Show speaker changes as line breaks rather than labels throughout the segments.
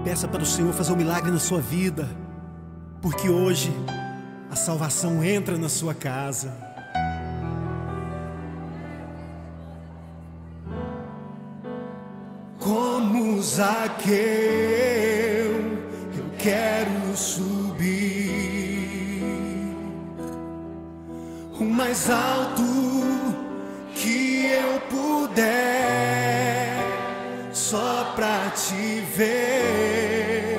Peça para o Senhor fazer um milagre na sua vida, porque hoje a salvação entra na sua casa. Como Zaqueu, eu quero subir o mais alto que eu puder, só pra te ver,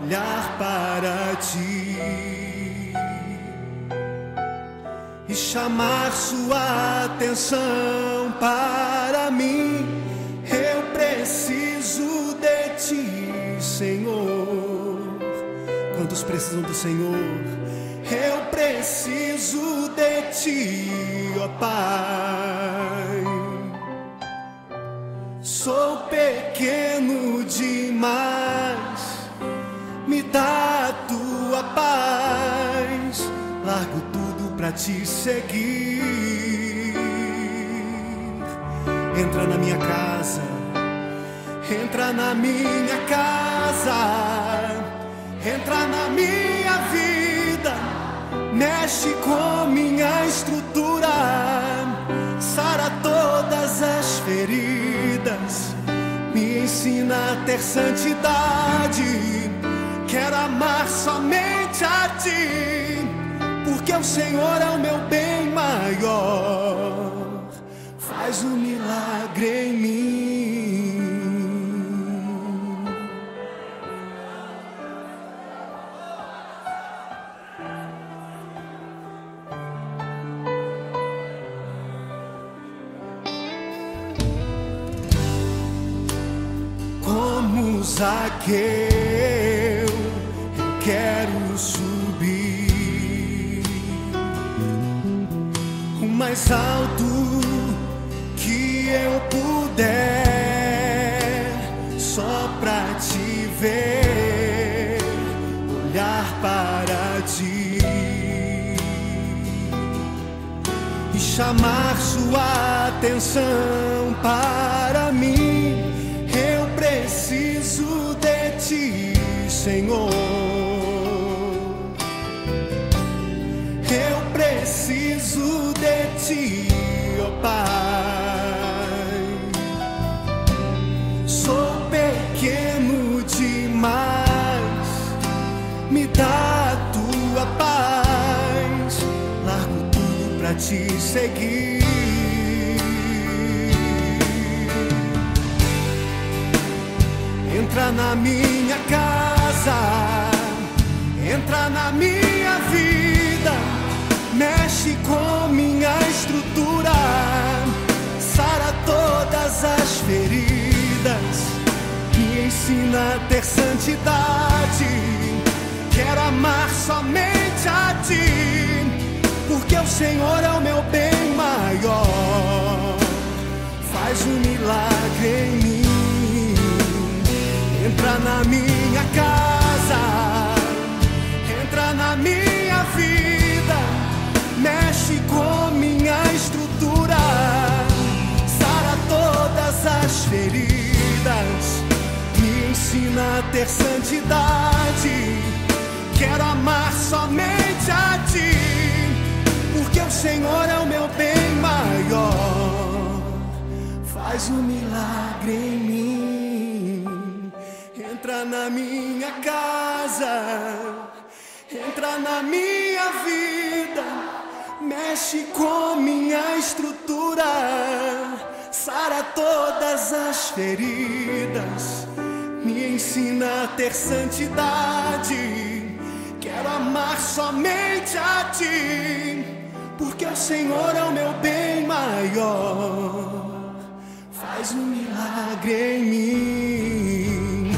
olhar para ti e chamar sua atenção para mim. Eu preciso de ti, Senhor. Quantos precisam do Senhor? Eu preciso de ti, ó Pai. Sou pequeno demais, me dá a tua paz. Largo tudo pra te seguir. Entra na minha casa, entra na minha casa, entra na minha vida, mexe com minha estrutura, sara todas as feridas, me ensina a ter santidade. Quero amar somente a ti, porque o Senhor é o meu bem maior. Faz um milagre em mim. Como Zaqueu, eu quero subir o mais alto que eu puder, só pra te ver, olhar para ti e chamar sua atenção para mim. Eu preciso de ti, Senhor. Eu preciso de ti, ó Pai. Sou pequeno demais, me dá a tua paz. Largo tudo pra te seguir. Entra na minha casa, entra na minha vida, mexe com minha estrutura, sara todas as feridas, me ensina a ter santidade. Quero amar somente a ti, porque o Senhor é o meu bem maior. Faz um milagre em mim. Entra na minha casa, entra na minha vida, mexe com minha estrutura, sara todas as feridas, me ensina a ter santidade. Quero amar somente a ti, porque o Senhor é o meu bem maior. Faz um milagre em mim. Entra na minha casa, entra na minha vida, mexe com minha estrutura, sara todas as feridas, me ensina a ter santidade. Quero amar somente a ti, porque o Senhor é o meu bem maior. Faz um milagre em mim.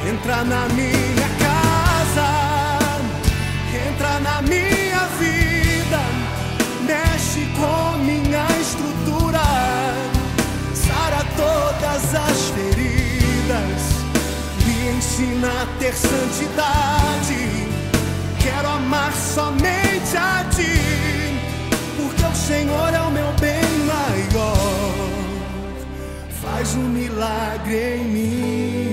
Entra na minha casa, entra na minha vida, mexe com minha estrutura, sara todas as feridas, me ensina a ter santidade. Quero amar somente a ti, porque o Senhor é o meu bem maior. Faz um milagre em mim.